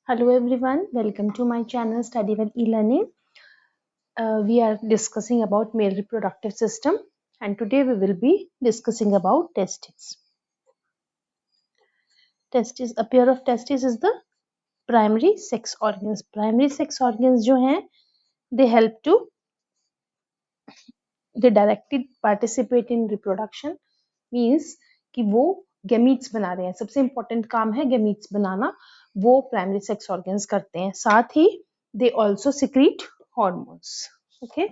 Hello everyone, welcome to my channel Study with E-Learning. We are discussing about male reproductive system and today we will be discussing about testes. Testes, a pair of testes is the primary sex organs. Primary sex organs जो हैं, they help to, they directly participate in reproduction, means कि वो gametes बना रहे हैं. सबसे important काम है gametes बनाना, वो primary sex organs करते हैं. साथ ही they also secrete hormones. Okay,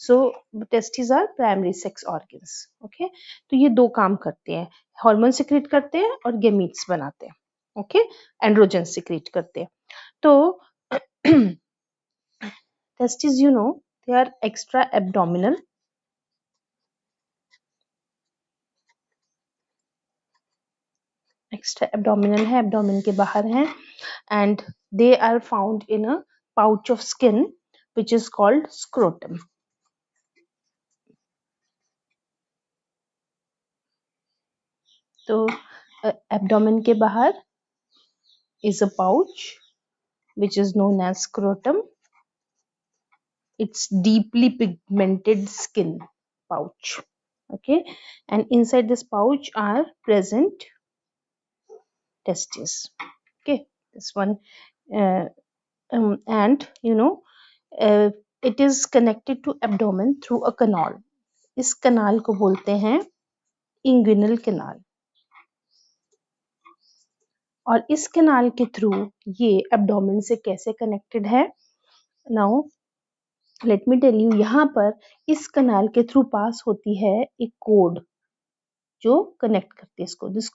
so testes are primary sex organs. Okay, तो ये दो काम करते हैं, hormone secrete करते हैं और gametes बनाते हैं. Okay, androgen secrete करते हैं. तो testes, you know, they are extra abdominal. Extra abdominal है, एब्डोमिन के बाहर हैं and they are found in a pouch of skin which is called scrotum. तो एब्डोमिन के बाहर is a pouch which is known as scrotum. It's deeply pigmented skin pouch. Okay, and inside this pouch are present testes. Okay, this one and you know it is connected to abdomen through a canal. इस canal को बोलते हैं inguinal canal. और इस canal के through ये abdomen से कैसे connected है? Now let me tell you, यहाँ पर इस canal के through pass होती है एक cord जो connect करती है इसको. This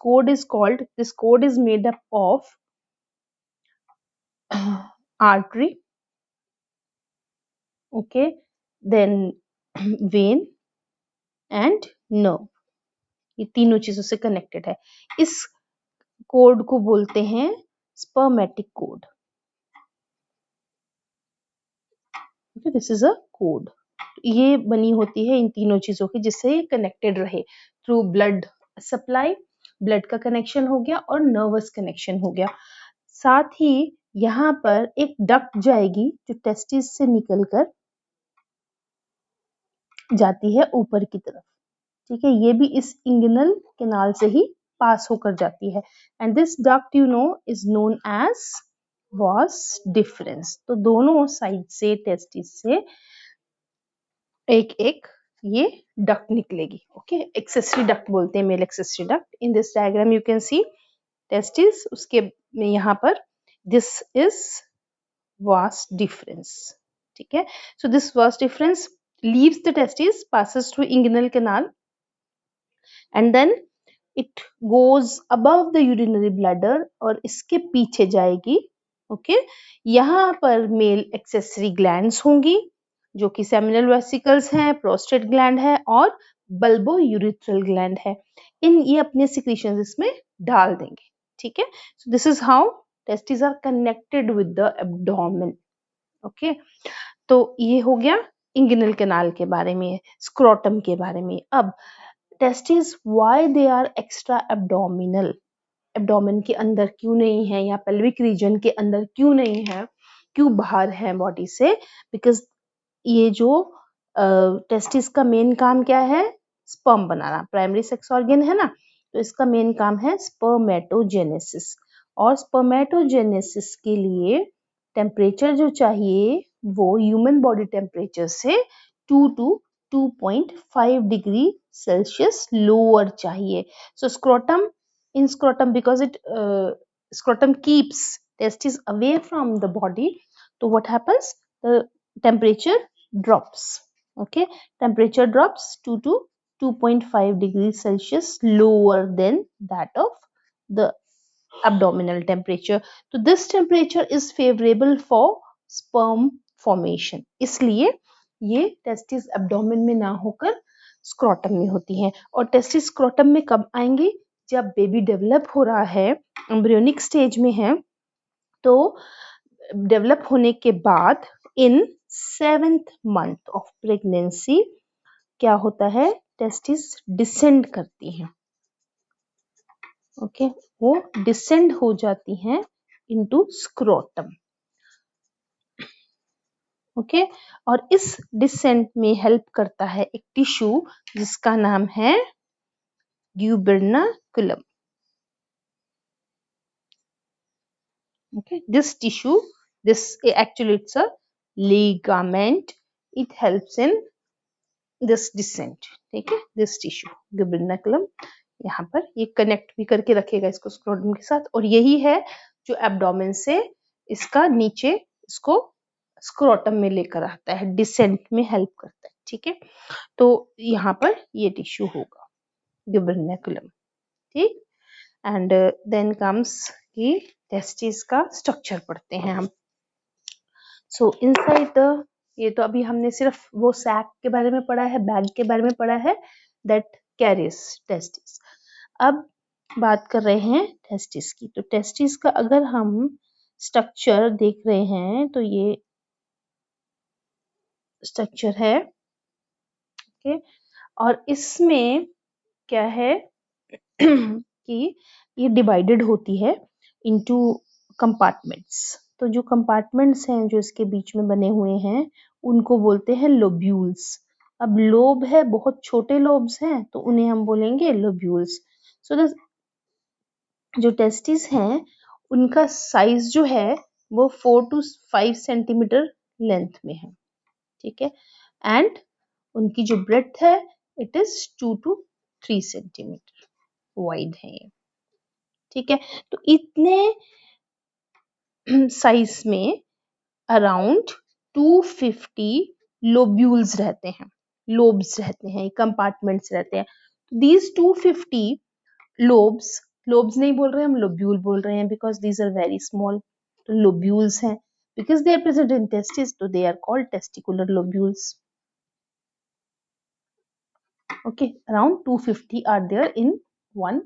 cord is made up of artery, okay, then vein and nerve. ये तीनों चीजों से कनेक्टेड है. इस कोड को बोलते हैं spermatic code. This is a code. ये बनी होती है इन तीनों चीजों की जिससे ये कनेक्टेड रहे थ्रू ब्लड सप्लाई. ब्लड का कनेक्शन हो गया और नर्वस कनेक्शन हो गया. साथ ही यहाँ पर एक डक्ट जाएगी जो टेस्टिस से निकलकर जाती है ऊपर की तरफ. ठीक है, ये भी इस इंगिनल कैनाल से ही पास होकर जाती है. And this duct you know is known as vas deferens. तो दोनों साइड से टेस्टिस से एक एक ये डक्ट निकलेगी. ओके, एक्सेसरी डक्ट बोलते हैं, male accessory duct. In this diagram you can see testis, उसके यहाँ पर दिस इज वास डिफरेंस. ठीक है, so this vas deferens leaves the testis, passes through inguinal canal and then it goes above the urinary bladder और इसके पीछे जाएगी. Okay, यहाँ पर मेल एक्सेसरी ग्लैंड्स होंगी जो कि सेमिनल वेसिकल्स हैं, प्रोस्टेट ग्लैंड है और बल्बो यूरिथ्रल ग्लैंड है. ये अपने सिक्रीशंस इसमें डाल देंगे. ठीक है, so this is how testis are connected with the abdomen. Okay, तो ये हो गया इंगिनल कैनाल के बारे में, स्क्रोटम के बारे में. अब testis, why they are extra abdominal, abdomen के अंदर क्यों नहीं है या पेल्विक रीजन के अंदर क्यों नहीं है, क्यों बाहर है बॉडी से? बिकॉज ये जो टेस्टिस का मेन काम क्या है? स्पर्म बनाना. प्राइमरी सेक्स ऑर्गन है ना, तो इसका मेन काम है स्पर्मेटोजेनेसिस. और स्पर्मेटोजेनेसिस के लिए टेम्परेचर जो चाहिए वो ह्यूमन बॉडी टेम्परेचर से 2 to 2.5 डिग्री सेल्सियस लोअर चाहिए. सो scrotum, in scrotum, because it scrotum keeps testis away from the body, so what happens? The temperature drops. Okay, temperature drops 2 to 2.5 degrees Celsius lower than that of the abdominal temperature. So this temperature is favorable for sperm formation. इसलिए ये testis abdomen में ना होकर scrotum में होती हैं. और testis scrotum में कब आएंगी? जब बेबी डेवलप हो रहा है, एम्ब्रियोनिक स्टेज में है, तो डेवलप होने के बाद इन 7th मंथ ऑफ प्रेगनेंसी क्या होता है? टेस्टिस डिसेंड करती हैं. ओके, वो डिसेंड हो जाती हैं into scrotum. ओके और इस डिसेंट में हेल्प करता है एक टिश्यू जिसका नाम है gubernaculum. Okay, this tissue, this actually it's a ligament. It helps in this descent. ठीक है, this tissue gubernaculum यहाँ पर ये कनेक्ट भी करके रखेगा इसको स्क्रोटम के साथ और यही है जो एब्डोमेन से इसका नीचे इसको स्क्रोटम में लेकर आता है, डिसेंट में हेल्प करता है. ठीक है, तो यहाँ पर ये टिश्यू होगा gubernaculum. ठीक, एंड देन कम्स की टेस्टिस का स्ट्रक्चर पढ़ते हैं हम. सो इनसाइड द, ये तो अभी हमने सिर्फ वो सैक के बारे में पढ़ा है, बैग के बारे में पढ़ा है, दैट कैरीज टेस्टिस. अब बात कर रहे हैं टेस्टिस की. तो टेस्टिस का अगर हम स्ट्रक्चर देख रहे हैं तो ये स्ट्रक्चर है. ओके, और इसमें क्या है कि ये डिवाइडेड होती है इनटू कंपार्टमेंट्स. तो जो कंपार्टमेंट्स हैं जो इसके बीच में बने हुए हैं उनको बोलते हैं लोब्यूल्स. अब लोब है, बहुत छोटे लोब्स हैं तो उन्हें हम बोलेंगे लोब्यूल्स. सो द जो टेस्टिस हैं उनका साइज जो है वो 4 to 5 सेंटीमीटर लेंथ में है. ठीक है, एंड उनकी जो ब्रेड्थ है it is 2 to 3 centimetre wide है ये. ठीक है, तो इतने साइज में अराउंड 250 लोब्यूल्स रहते हैं, लोब्स रहते हैं, कंपार्टमेंट्स रहते हैं. दीज 250 लोब्स, लोब्स नहीं बोल रहे हम, लोब्यूल बोल रहे हैं because these are very small. तो लोब्यूल्स हैं because they are present in testis, so they are called testicular lobules. Okay, around 250 are there in one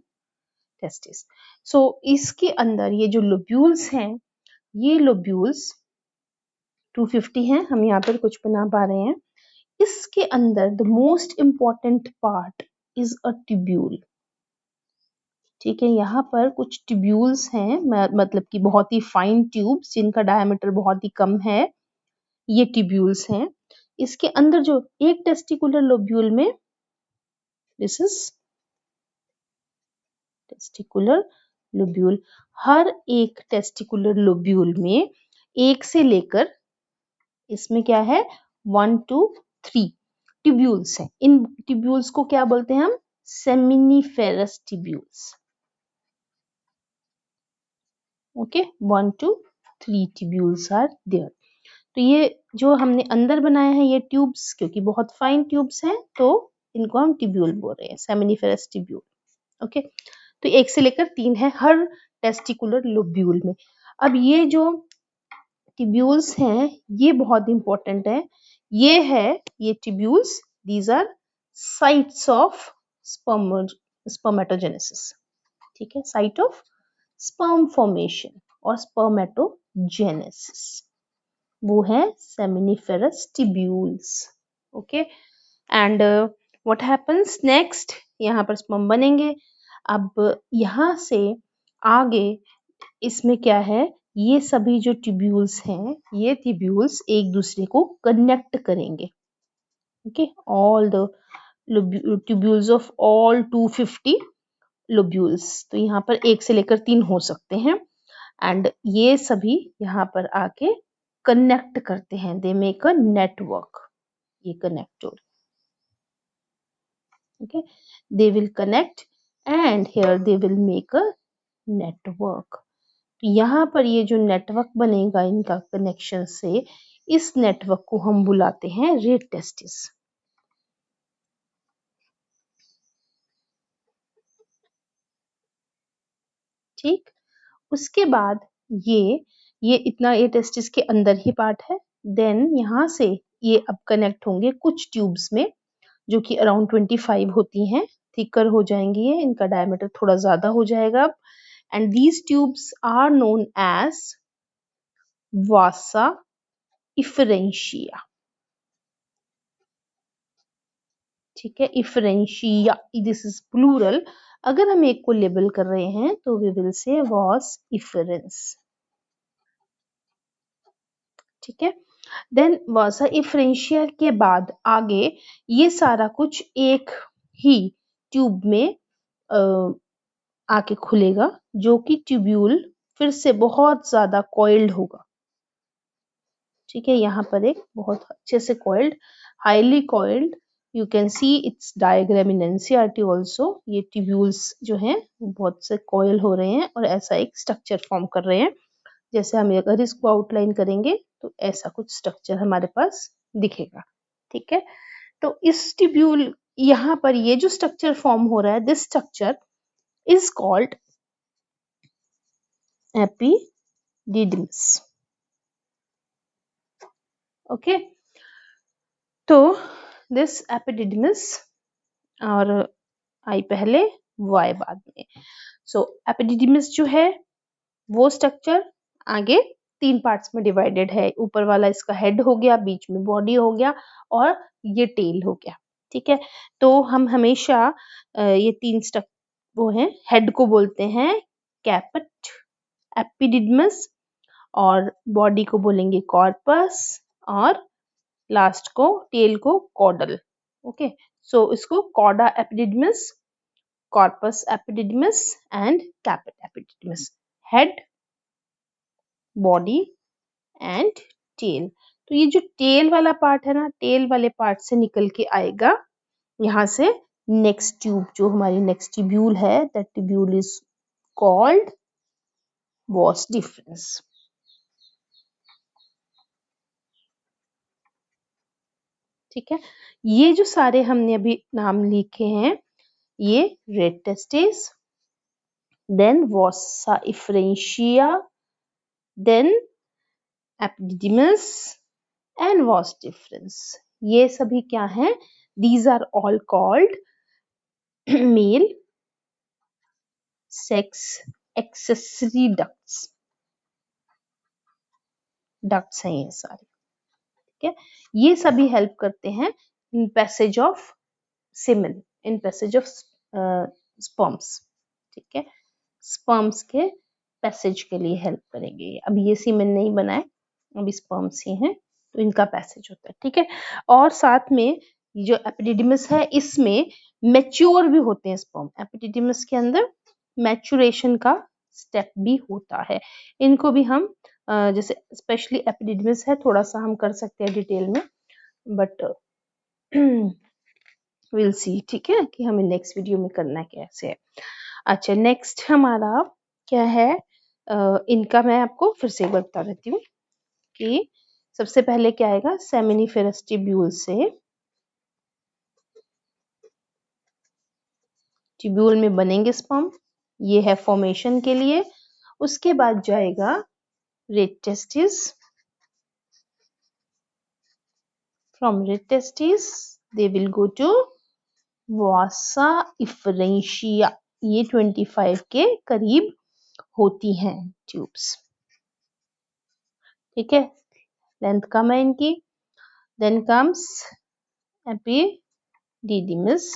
testis. So इसके अंदर ये जो लोब्यूल्स हैं, ये लोब्यूल्स 250 हैं, हम यहाँ पर कुछ बना पा रहे हैं. इसके अंदर the most important part is a tubule. ठीक है, यहाँ पर कुछ ट्यूब्यूल्स हैं, मतलब कि बहुत ही फाइन ट्यूब्स जिनका डायमीटर बहुत ही कम है, ये ट्यूब्यूल्स हैं. इसके अंदर जो एक टेस्टिकुलर लोब्यूल में, दिस इज टेस्टिकुलर लोब्यूल, हर एक टेस्टिकुलर लोब्यूल में एक से लेकर इसमें क्या है 1 to 3 ट्यूब्यूल्स हैं. इन ट्यूब्यूल्स को क्या बोलते हैं हम, seminiferous tubules. Okay, 1 to 3 tubules are there. तो ये जो हमने अंदर बनाया है ये ट्यूब्स, क्योंकि बहुत फाइन ट्यूब्स हैं तो इनको हम ट्यूब्यूल बोल रहे हैं, सेमिनिफेरस ट्यूब्यूल. ओके, तो एक से लेकर 3 है हर टेस्टिकुलर लोब्यूल में. अब ये जो ट्यूब्यूल्स हैं ये बहुत इंपॉर्टेंट है. ये tubules, these are sites of spermatogenesis. ठीक है, साइट ऑफ स्पर्म फॉर्मेशन और स्पर्मेटोजेनेसिस, वो है seminiferous tubules. Okay, and what happens next, यहाँ पर स्पर्म बनेंगे. अब यहाँ से आगे इसमें क्या है, ये सभी जो ट्यूब्यूल्स हैं ये ट्यूब्यूल्स एक दूसरे को कनेक्ट करेंगे. Okay, all the tubules of all 250 lobules. तो यहाँ पर एक से लेकर 3 हो सकते हैं एंड ये सभी यहाँ पर आके कनेक्ट करते हैं, दे मेक अ नेटवर्क. ये connected. Okay, they will connect and here they will make a network. यहाँ पर ये जो नेटवर्क बनेगा इनका कनेक्शन से, इस नेटवर्क को हम बुलाते हैं रेड टेस्टिस. ठीक, उसके बाद ये इतना, ये टेस्टिस के अंदर ही पार्ट है. देन यहाँ से ये अब कनेक्ट होंगे कुछ ट्यूब्स में जो कि अराउंड 25 होती हैं, थिकर हो जाएंगी ये, इनका डायमीटर थोड़ा ज्यादा हो जाएगा. And these tubes are known as vasa efferentia. ठीक है, इफरेंशिया, दिस इज प्लूरल. अगर हम एक को लेबल कर रहे हैं तो वी विल से वास इफरेंस. ठीक है। देन वसा इफ्रेंशिया के बाद आगे ये सारा कुछ एक ही ट्यूब में आके खुलेगा, जो कि ट्यूब्यूल फिर से बहुत ज्यादा कॉइल्ड होगा। ठीक है, यहाँ पर एक बहुत अच्छे से coiled, highly coiled, you can see it's diagram in NCERT also. ये ट्यूब्यूल्स जो हैं बहुत से कॉइल हो रहे हैं और ऐसा एक स्ट्रक्चर फॉर्म कर रहे हैं। जैसे हम अगर इसको आउटलाइन करेंगे तो ऐसा कुछ स्ट्रक्चर हमारे पास दिखेगा। ठीक है, तो इस ट्यूब्यूल यहाँ पर ये जो स्ट्रक्चर फॉर्म हो रहा है, this structure is called epididymis. Okay, तो दिस एपिडिडमिस, और आई पहले वाई बाद में। सो एपिडिडमिस जो है वो स्ट्रक्चर आगे 3 पार्ट्स में डिवाइडेड है। ऊपर वाला इसका हेड हो गया, बीच में बॉडी हो गया और ये टेल हो गया। ठीक है, तो हम हमेशा ये 3 स्ट्रक्चर वो है, हेड को बोलते हैं कैपेट एपिडिडमस, और बॉडी को बोलेंगे कॉर्पस, और लास्ट को टेल को कॉडल। ओके, सो इसको cauda epididymis, corpus epididymis and caput epididymis, head, body and tail. तो ये जो टेल वाला पार्ट है ना, टेल वाले पार्ट से निकल के आएगा यहाँ से नेक्स्ट ट्यूब, जो हमारी नेक्स्ट ट्यूब्यूल है, that tubule is called was difference. ठीक है, ये जो सारे हमने अभी नाम लिखे हैं, ये rete testis, then vasa efferentia, then epididymis and vas deferens, ये सभी क्या हैं? These are all called male sex accessory ducts. Ducts हैं ये सारे। ठीक है, ये सभी हेल्प करते हैं in passage of semen, in passage of sperms. ठीक है, स्पर्म्स के पैसेज के लिए हेल्प करेंगे ये। अब ये सीमेन नहीं बना है, अभी स्पर्म्स ही हैं, तो इनका पैसेज होता है। ठीक है, और साथ में जो एपिडिडमस है, इसमें मैच्योर भी होते हैं स्पर्म। एपिडिडमस के अंदर मैच्योरेशन का स्टेप भी होता है। इनको भी हम जैसे स्पेशली एपिडिडमस है, थोड़ा सा हम कर सकते हैं डिटेल में, बट विल सी। ठीक है, कि हमें नेक्स्ट वीडियो में करना कैसे है। अच्छा, नेक्स्ट हमारा क्या है, इनका मैं आपको फिर से एक बार बता देती हूँ कि सबसे पहले क्या आएगा, सेमिनिफेरस ट्यूब्यूल से ट्यूब्यूल में बनेंगे स्पर्म, ये है फॉर्मेशन के लिए। उसके बाद जाएगा rete testis, from rete testis they will go to vasa efferentia, ये 25 के करीब होती हैं ट्यूब्स। ठीक है, लेंथ कम है इनकी। देन कम्स एपिडिडमस,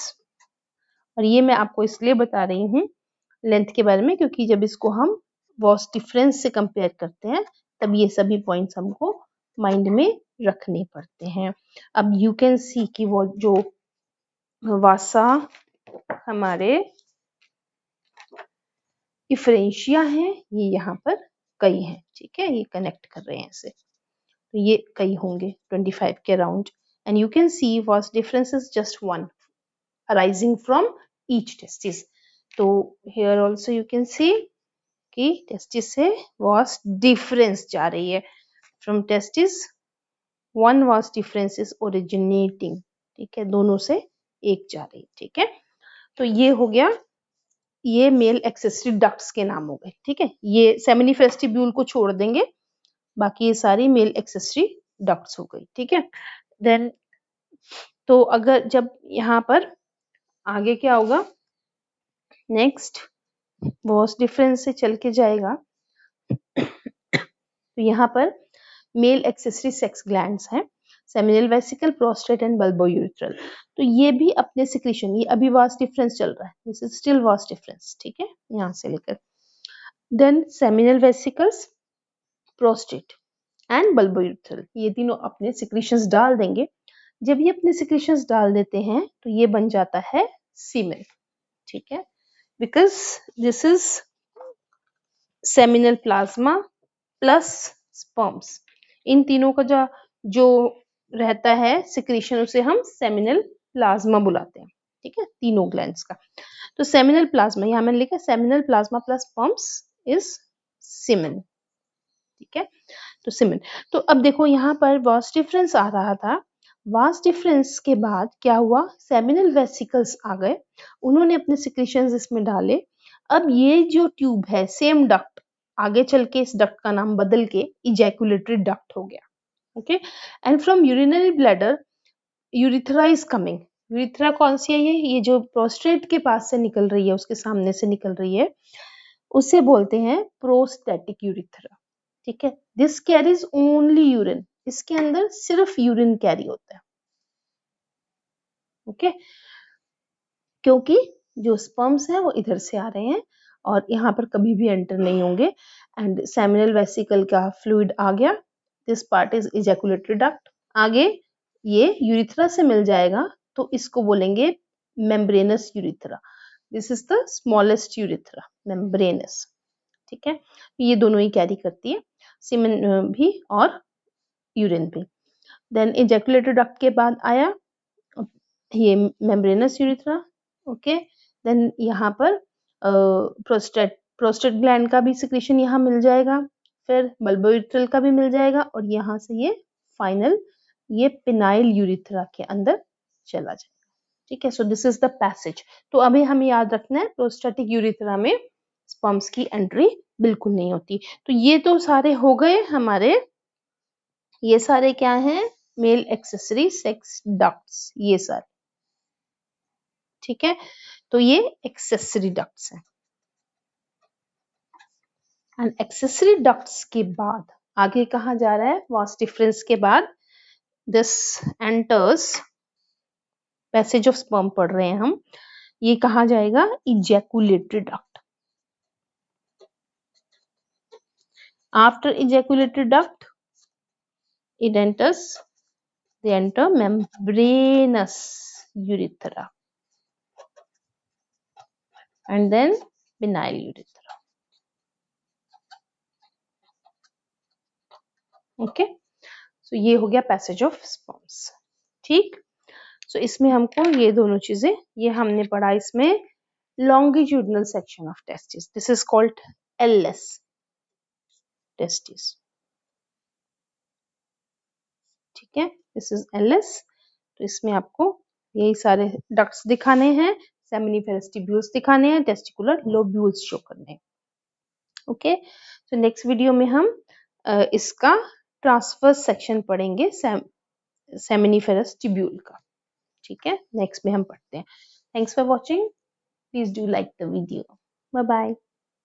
और ये मैं आपको इसलिए बता रही हूँ लेंथ के बारे में, क्योंकि जब इसको हम वॉस डिफरेंस से कंपेयर करते हैं, तब ये सभी पॉइंट्स हमको माइंड में रखने पड़ते हैं। अब यू कैन सी कि वो जो वासा हमारे इफ्रेंशिया हैं, ये यहाँ पर कई हैं। ठीक है, ये कनेक्ट कर रहे हैं ऐसे, तो ये कई होंगे 25 के around. And you can see vas deferens is just one arising from each testis. तो here also you can see कि टेस्टिस से वॉस डिफरेंस जा रही है, from testis one vas deferens is originating. ठीक है, दोनों से एक जा रही। ठीक है, तो ये हो गया, ये मेल एक्सेसरी डक्ट्स के नाम हो गए। ठीक है, ये सेमिनिफेरस ट्यूब्यूल को छोड़ देंगे, बाकी ये सारी मेल एक्सेसरी डक्ट्स हो गई। ठीक है, देन तो अगर जब यहाँ पर आगे क्या होगा, नेक्स्ट वॉस डिफरेंस से चल के जाएगा, तो यहाँ पर मेल एक्सेसरी सेक्स ग्लैंड्स हैं, seminal vesicle, prostate and bulbourethral. तो ये भी अपने सिक्रीशन, ये अभी वास डिफरेंस चल रहा है, this is still vas deferens. ठीक है, यहाँ से लेकर then seminal vesicles, prostate, and bulbourethral, ये तीनों अपने सिक्रीशंस डाल देंगे। जब ये अपने सिक्रीशंस डाल देते हैं तो ये बन जाता है सीमेन, ठीक है, because this is seminal plasma plus sperms. इन तीनों का जो रहता है सिक्रीशन, उसे हम सेमिनल प्लाज्मा बुलाते हैं, ठीक है, तीनों ग्लैंड्स का। तो सेमिनल प्लाज्मा, यहाँ मैंने लिखा seminal plasma plus sperms is semen, ठीक है, तो सीमेन। तो अब देखो यहाँ पर वास्ट डिफरेंस आ रहा था, वास्ट डिफरेंस के बाद क्या हुआ, सेमिनल वेसिकल्स आ गए, उन्होंने अपने सिक्रीशंस इसमें डाले। अब ये जो ट्यूब है, सेम डक्ट, आगे चल के इस डक्ट का नाम बदल के इजैकुलेटरी डक्ट हो गया, okay. And from urinary bladder urethra is coming. Urethra कौन सी है, ये जो प्रोस्टेट के पास से निकल रही है, उसके सामने से निकल रही है, उसे बोलते हैं प्रोस्टेटिक यूरिथ्रा, ठीक है। दिस कैरीज ओनली यूरिन, इसके अंदर सिर्फ यूरिन कैरी होता है, ओके, क्योंकि जो स्पर्म्स है वो इधर से आ रहे हैं और यहाँ पर कभी भी एंटर नहीं होंगे। एंड सेमिनल वेसिकल का फ्लूइड आ गया, this part is ejaculatory duct, आगे ये यूरिथ्रा से मिल जाएगा, तो इसको बोलेंगे membranes urethra. This is the smallest urethra, membranes, ठीक है। ये दोनों ही कैरी करती है, सीमेन भी और यूरिन भी। देन इजैकुलेटरी डक्ट के बाद आया ये मेम्ब्रेनस यूरिथ्रा, ओके। देन यहाँ पर प्रोस्टेट ग्लैंड का भी सिक्रीशन यहाँ मिल जाएगा, फिर बल्बोयूरेथ्रल का भी मिल जाएगा, और यहाँ से ये फाइनल ये पिनाइल यूरिथ्रा के अंदर चला जाएगा, ठीक है। So this is the passage. तो अभी हमें याद रखना है प्रोस्टेटिक यूरिथ्रा में स्पर्म्स की एंट्री बिल्कुल नहीं होती। तो ये तो सारे हो गए हमारे, ये सारे क्या हैं, मेल एक्सेसरी सेक्स डक्ट्स, ये सारे, ठीक है। तो ये एक्सेसरी डक्ट्स हैं। एंड एक्सेसरी डक्ट्स के बाद आगे कहा जा रहा है, वास्ट डिफरेंस के बाद this enters, passage of sperm पढ़ रहे हैं हम, ये कहा जाएगा ejaculatory duct. After ejaculatory duct it enters, they enter membranous urethra and then penile urethra, okay. So ये हो गया पैसेज ऑफ स्पर्म्स, ठीक। सो इसमें हमको ये दोनों चीजें, ये हमने पढ़ा इसमें longitudinal section of testis, this is called LS testis, ठीक है, दिस इज एलएस। तो इसमें आपको यही सारे डक्ट्स दिखाने हैं, सेमिनिफेरस ट्यूब्यूल्स दिखाने हैं, टेस्टिकुलर लोब्यूल्स शो करने हैं, ओके। तो नेक्स्ट वीडियो में हम इसका ट्रांसफर्स सेक्शन पढ़ेंगे सेमिनिफेरस ट्यूब्यूल का, ठीक है, नेक्स्ट में हम पढ़ते हैं। Thanks for watching, please do like the video, bye bye.